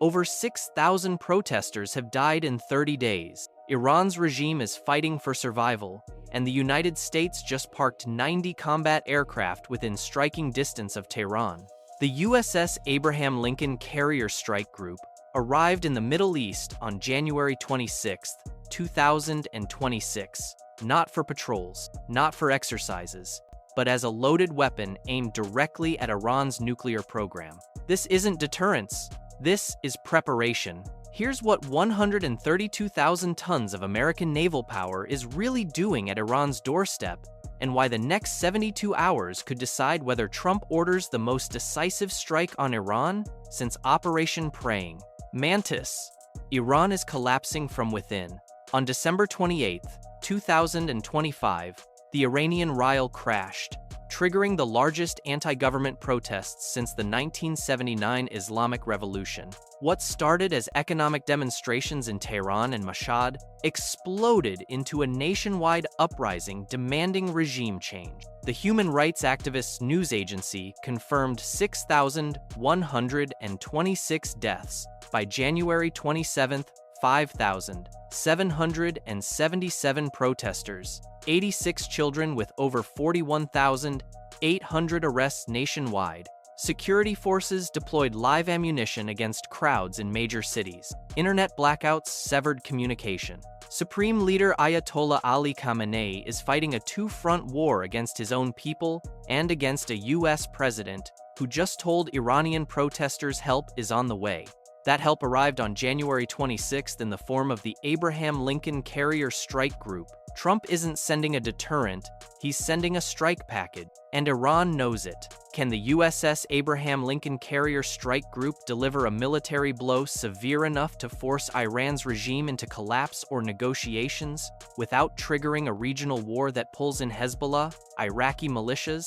Over 6,000 protesters have died in 30 days. Iran's regime is fighting for survival, and the United States just parked 90 combat aircraft within striking distance of Tehran. The USS Abraham Lincoln Carrier Strike Group arrived in the Middle East on January 26, 2026, not for patrols, not for exercises, but as a loaded weapon aimed directly at Iran's nuclear program. This isn't deterrence, this is preparation. Here's what 132,000 tons of American naval power is really doing at Iran's doorstep, and why the next 72 hours could decide whether Trump orders the most decisive strike on Iran since Operation Praying Mantis. Iran is collapsing from within. On December 28, 2025, the Iranian rial crashed, triggering the largest anti-government protests since the 1979 Islamic Revolution. What started as economic demonstrations in Tehran and Mashhad exploded into a nationwide uprising demanding regime change. The human rights activists' news agency confirmed 6,126 deaths. By January 27, 5,777 protesters, 86 children with over 41,800 arrests nationwide. Security forces deployed live ammunition against crowds in major cities. Internet blackouts severed communication. Supreme Leader Ayatollah Ali Khamenei is fighting a two-front war against his own people and against a U.S. president who just told Iranian protesters help is on the way. That help arrived on January 26th in the form of the Abraham Lincoln Carrier Strike Group. Trump isn't sending a deterrent, he's sending a strike package, and Iran knows it. Can the USS Abraham Lincoln Carrier Strike Group deliver a military blow severe enough to force Iran's regime into collapse or negotiations without triggering a regional war that pulls in Hezbollah, Iraqi militias,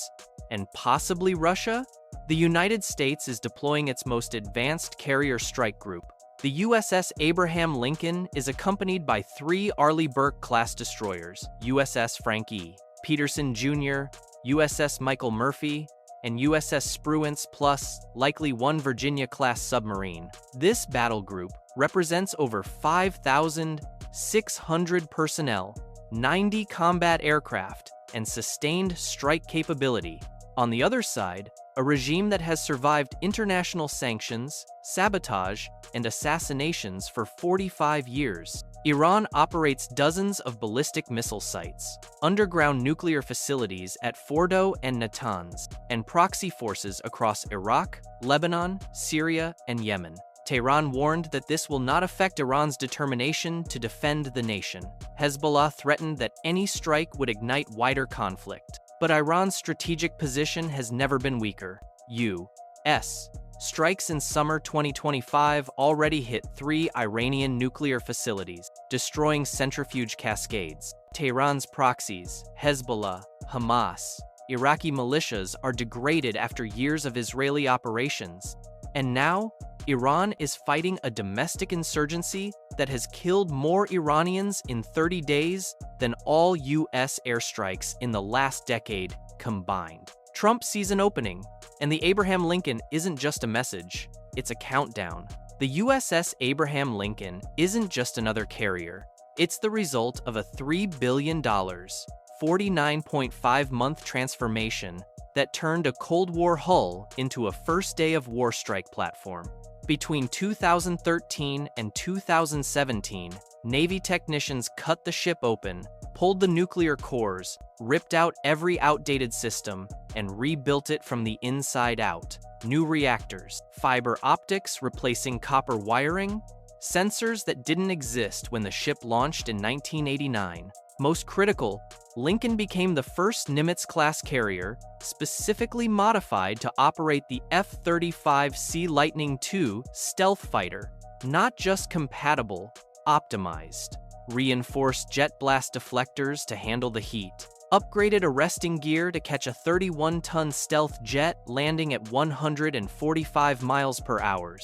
and possibly Russia? The United States is deploying its most advanced carrier strike group. The USS Abraham Lincoln is accompanied by 3 Arleigh Burke-class destroyers, USS Frank E. Peterson Jr., USS Michael Murphy, and USS Spruance, plus likely 1 Virginia-class submarine. This battle group represents over 5,600 personnel, 90 combat aircraft, and sustained strike capability. On the other side, a regime that has survived international sanctions, sabotage, and assassinations for 45 years. Iran operates dozens of ballistic missile sites, underground nuclear facilities at Fordo and Natanz, and proxy forces across Iraq, Lebanon, Syria, and Yemen. Tehran warned that this will not affect Iran's determination to defend the nation. Hezbollah threatened that any strike would ignite wider conflict. But Iran's strategic position has never been weaker. U.S. strikes in summer 2025 already hit 3 Iranian nuclear facilities, destroying centrifuge cascades. Tehran's proxies, Hezbollah, Hamas, Iraqi militias are degraded after years of Israeli operations. And now, Iran is fighting a domestic insurgency that has killed more Iranians in 30 days than all U.S. airstrikes in the last decade combined. Trump sees an opening, and the Abraham Lincoln isn't just a message, it's a countdown. The USS Abraham Lincoln isn't just another carrier, it's the result of a $3 billion, 49.5-month transformation that turned a Cold War hull into a first-day-of-war strike platform. Between 2013 and 2017, Navy technicians cut the ship open, pulled the nuclear cores, ripped out every outdated system, and rebuilt it from the inside out. New reactors, fiber optics replacing copper wiring, sensors that didn't exist when the ship launched in 1989. Most critical, Lincoln became the first Nimitz-class carrier specifically modified to operate the F-35C Lightning II stealth fighter. Not just compatible, optimized. Reinforced jet blast deflectors to handle the heat. Upgraded arresting gear to catch a 31-ton stealth jet landing at 145 miles per hour.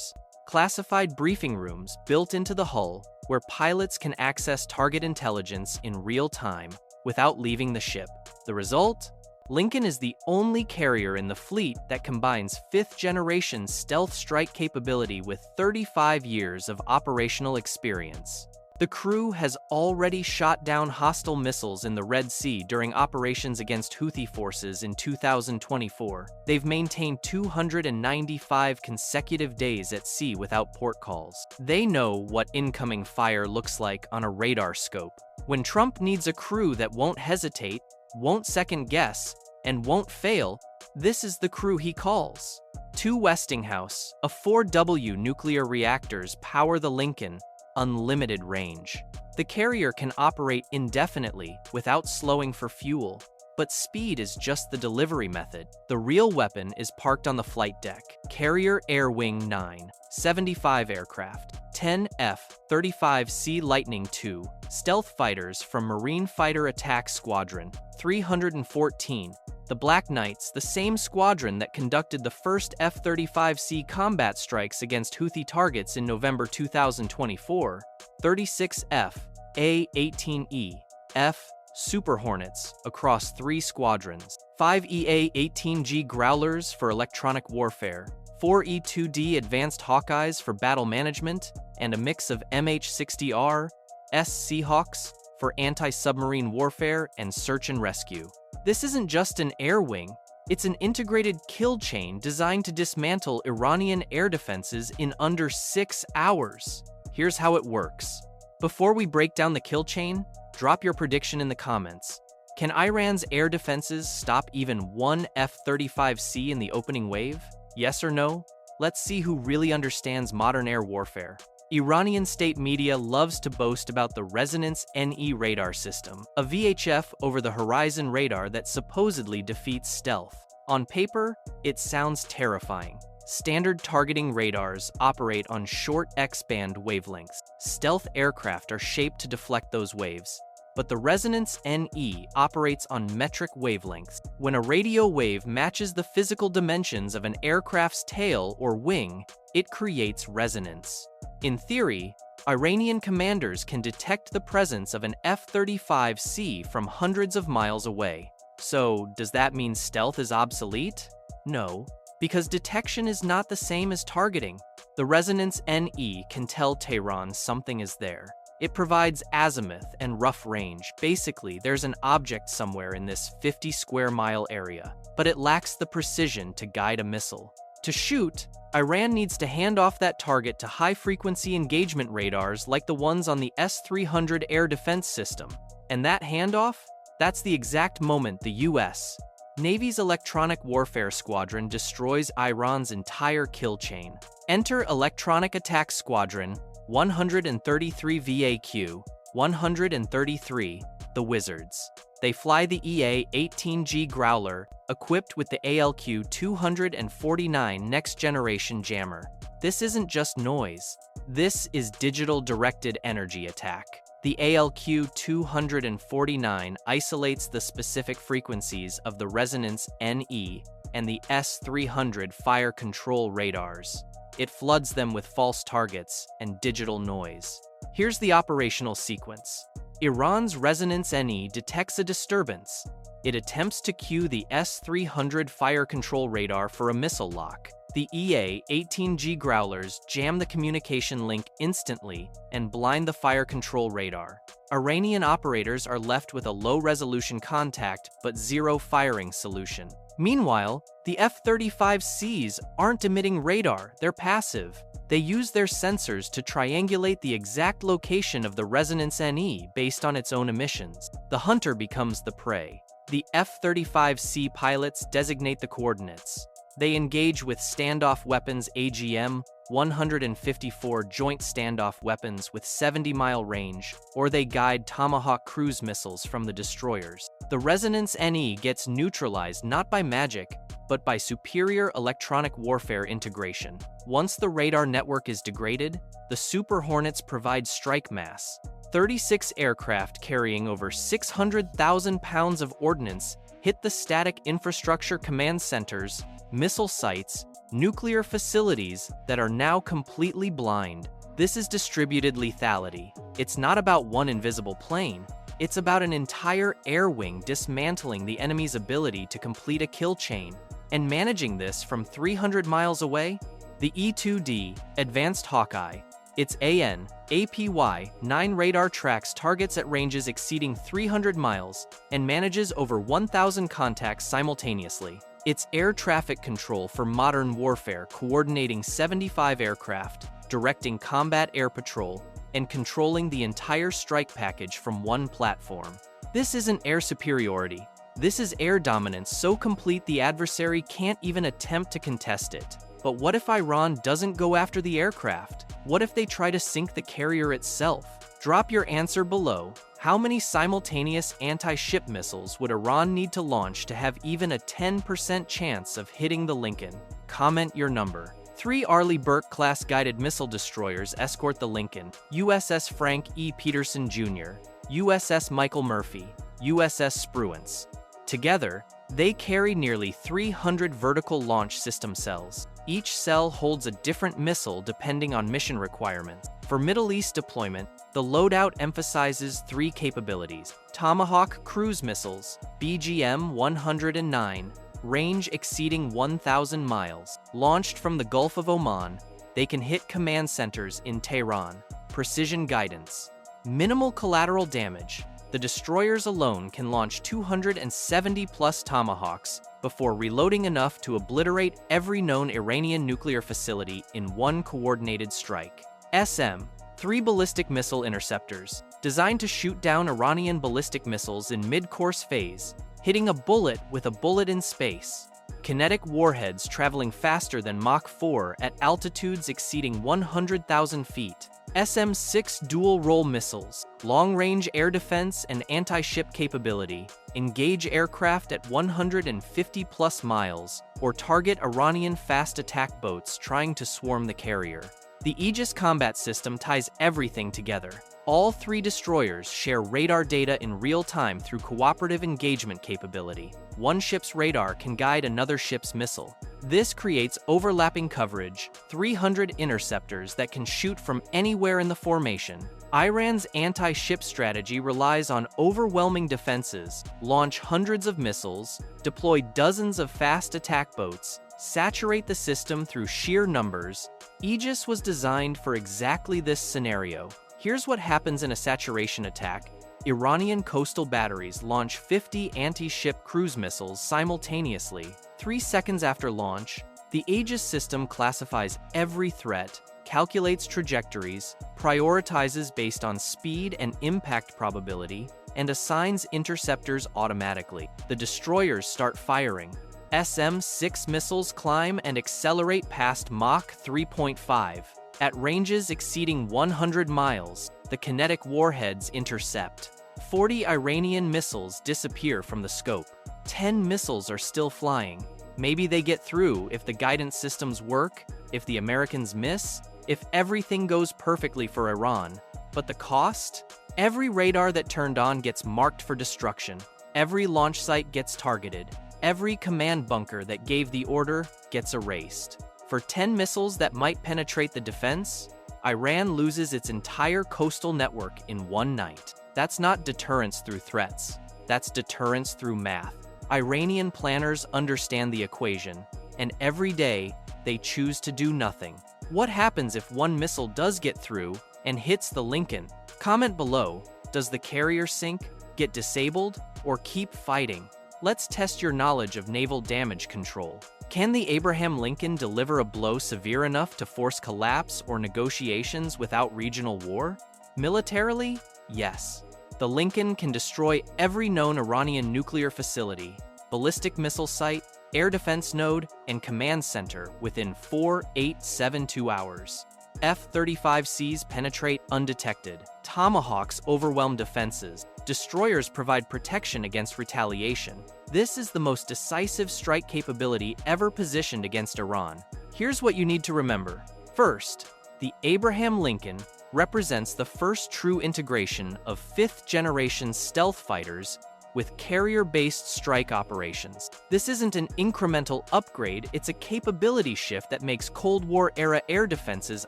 Classified briefing rooms built into the hull where pilots can access target intelligence in real time without leaving the ship. The result? Lincoln is the only carrier in the fleet that combines fifth-generation stealth strike capability with 35 years of operational experience. The crew has already shot down hostile missiles in the Red Sea during operations against Houthi forces in 2024. They've maintained 295 consecutive days at sea without port calls. They know what incoming fire looks like on a radar scope. When Trump needs a crew that won't hesitate, won't second-guess, and won't fail, this is the crew he calls. Two Westinghouse, a 4W nuclear reactors power the Lincoln, unlimited range. The carrier can operate indefinitely without slowing for fuel, but speed is just the delivery method. The real weapon is parked on the flight deck. Carrier Air Wing 9, 75 aircraft, 10 F-35C Lightning II, stealth fighters from Marine Fighter Attack Squadron, 314, the Black Knights, the same squadron that conducted the first F-35C combat strikes against Houthi targets in November 2024, 36 F, A-18E, F, Super Hornets across 3 squadrons, 5 EA-18G Growlers for electronic warfare, 4 E-2D Advanced Hawkeyes for battle management, and a mix of MH-60R, S Seahawks for anti-submarine warfare and search and rescue. This isn't just an air wing, it's an integrated kill chain designed to dismantle Iranian air defenses in under 6 hours. Here's how it works. Before we break down the kill chain, drop your prediction in the comments. Can Iran's air defenses stop even one F-35C in the opening wave? Yes or no? Let's see who really understands modern air warfare. Iranian state media loves to boast about the Resonance NE radar system, a VHF over-the-horizon radar that supposedly defeats stealth. On paper, it sounds terrifying. Standard targeting radars operate on short X-band wavelengths. Stealth aircraft are shaped to deflect those waves, but the Resonance NE operates on metric wavelengths. When a radio wave matches the physical dimensions of an aircraft's tail or wing, it creates resonance. In theory, Iranian commanders can detect the presence of an F-35C from hundreds of miles away. So, does that mean stealth is obsolete? No, because detection is not the same as targeting. The Resonance NE can tell Tehran something is there. It provides azimuth and rough range. Basically, there's an object somewhere in this 50-square-mile area, but it lacks the precision to guide a missile. To shoot, Iran needs to hand off that target to high-frequency engagement radars like the ones on the S-300 air defense system. And that handoff? That's the exact moment the U.S. Navy's Electronic Warfare Squadron destroys Iran's entire kill chain. Enter Electronic Attack Squadron 133 VAQ 133, the Wizards. They fly the EA-18G Growler, equipped with the ALQ-249 next-generation jammer. This isn't just noise. This is digital directed energy attack. The ALQ-249 isolates the specific frequencies of the Resonance NE and the S-300 fire control radars. It floods them with false targets and digital noise. Here's the operational sequence. Iran's Resonance NE detects a disturbance. It attempts to cue the S-300 fire control radar for a missile lock. The EA-18G Growlers jam the communication link instantly and blind the fire control radar. Iranian operators are left with a low-resolution contact but zero firing solution. Meanwhile, the F-35Cs aren't emitting radar, they're passive. They use their sensors to triangulate the exact location of the Resonance NE based on its own emissions. The hunter becomes the prey. The F-35C pilots designate the coordinates. They engage with standoff weapons AGM-154 joint standoff weapons with 70-mile range, or they guide Tomahawk cruise missiles from the destroyers. The Resonance NE gets neutralized not by magic, but by superior electronic warfare integration. Once the radar network is degraded, the Super Hornets provide strike mass. 36 aircraft carrying over 600,000 pounds of ordnance hit the static infrastructure command centers, missile sites, nuclear facilities that are now completely blind. This is distributed lethality. It's not about one invisible plane. It's about an entire air wing dismantling the enemy's ability to complete a kill chain, and managing this from 300 miles away. The E-2D, Advanced Hawkeye, its AN/APY-9 radar tracks targets at ranges exceeding 300 miles and manages over 1,000 contacts simultaneously. It's air traffic control for modern warfare, coordinating 75 aircraft, directing combat air patrol, and controlling the entire strike package from one platform. This isn't air superiority. This is air dominance so complete the adversary can't even attempt to contest it. But what if Iran doesn't go after the aircraft? What if they try to sink the carrier itself? Drop your answer below. How many simultaneous anti-ship missiles would Iran need to launch to have even a 10% chance of hitting the Lincoln? Comment your number. 3 Arleigh Burke-class guided missile destroyers escort the Lincoln: USS Frank E. Peterson Jr., USS Michael Murphy, USS Spruance. Together, they carry nearly 300 vertical launch system cells. Each cell holds a different missile depending on mission requirements. For Middle East deployment, the loadout emphasizes 3 capabilities: Tomahawk cruise missiles, BGM-109, range exceeding 1,000 miles. Launched from the Gulf of Oman, they can hit command centers in Tehran. Precision guidance. Minimal collateral damage. The destroyers alone can launch 270-plus Tomahawks before reloading enough to obliterate every known Iranian nuclear facility in one coordinated strike. SM-3 ballistic missile interceptors, designed to shoot down Iranian ballistic missiles in mid-course phase, hitting a bullet with a bullet in space. Kinetic warheads traveling faster than Mach 4 at altitudes exceeding 100,000 feet. SM-6 dual-role missiles, long-range air defense and anti-ship capability, engage aircraft at 150-plus miles, or target Iranian fast attack boats trying to swarm the carrier. The Aegis combat system ties everything together. All 3 destroyers share radar data in real time through cooperative engagement capability. One ship's radar can guide another ship's missile. This creates overlapping coverage, 300 interceptors that can shoot from anywhere in the formation. Iran's anti-ship strategy relies on overwhelming defenses, launch hundreds of missiles, deploy dozens of fast attack boats, saturate the system through sheer numbers. Aegis was designed for exactly this scenario. Here's what happens in a saturation attack. Iranian coastal batteries launch 50 anti-ship cruise missiles simultaneously. 3 seconds after launch, the Aegis system classifies every threat, calculates trajectories, prioritizes based on speed and impact probability, and assigns interceptors automatically. The destroyers start firing. SM-6 missiles climb and accelerate past Mach 3.5. At ranges exceeding 100 miles, the kinetic warheads intercept. 40 Iranian missiles disappear from the scope. 10 missiles are still flying. Maybe they get through if the guidance systems work, if the Americans miss, if everything goes perfectly for Iran. But the cost? Every radar that turned on gets marked for destruction. Every launch site gets targeted. Every command bunker that gave the order gets erased. For 10 missiles that might penetrate the defense, Iran loses its entire coastal network in one night. That's not deterrence through threats. That's deterrence through math. Iranian planners understand the equation, and every day they choose to do nothing. What happens if one missile does get through and hits the Lincoln? Comment below. Does the carrier sink, get disabled, or keep fighting? Let's test your knowledge of naval damage control. Can the Abraham Lincoln deliver a blow severe enough to force collapse or negotiations without regional war? Militarily, yes. The Lincoln can destroy every known Iranian nuclear facility, ballistic missile site, air defense node, and command center within 4872 hours. F-35Cs penetrate undetected. Tomahawks overwhelm defenses. Destroyers provide protection against retaliation. This is the most decisive strike capability ever positioned against Iran. Here's what you need to remember. First, the Abraham Lincoln represents the first true integration of 5th-generation stealth fighters with carrier-based strike operations. This isn't an incremental upgrade, it's a capability shift that makes Cold War-era air defenses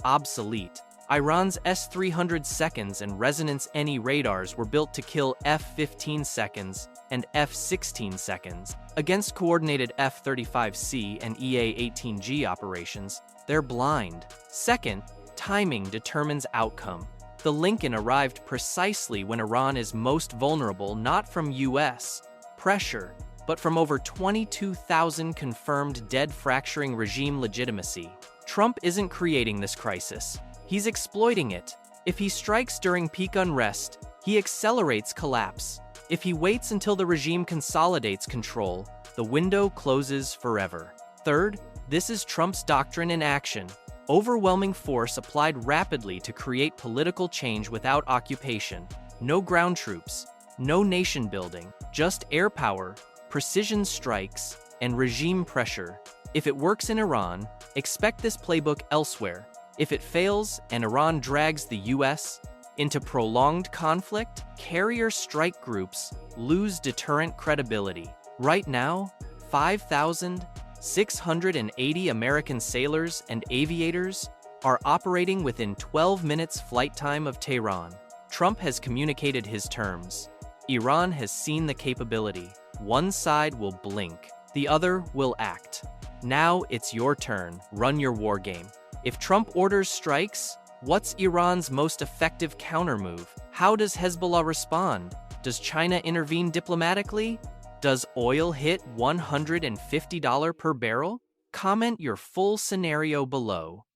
obsolete. Iran's S-300 seconds and resonance NE radars were built to kill F-15 seconds and F-16 seconds. Against coordinated F-35C and EA-18G operations, they're blind. Second, timing determines outcome. The Lincoln arrived precisely when Iran is most vulnerable, not from U.S. pressure, but from over 22,000 confirmed dead, fracturing regime legitimacy. Trump isn't creating this crisis. He's exploiting it. If he strikes during peak unrest, he accelerates collapse. If he waits until the regime consolidates control, the window closes forever. Third, this is Trump's doctrine in action. Overwhelming force applied rapidly to create political change without occupation. No ground troops, no nation building, just air power, precision strikes, and regime pressure. If it works in Iran, expect this playbook elsewhere. If it fails and Iran drags the U.S. into prolonged conflict, carrier strike groups lose deterrent credibility. Right now, 5,680 American sailors and aviators are operating within 12 minutes flight time of Tehran. Trump has communicated his terms. Iran has seen the capability. One side will blink, the other will act. Now it's your turn. Run your war game. If Trump orders strikes, what's Iran's most effective countermove? How does Hezbollah respond? Does China intervene diplomatically? Does oil hit $150 per barrel? Comment your full scenario below.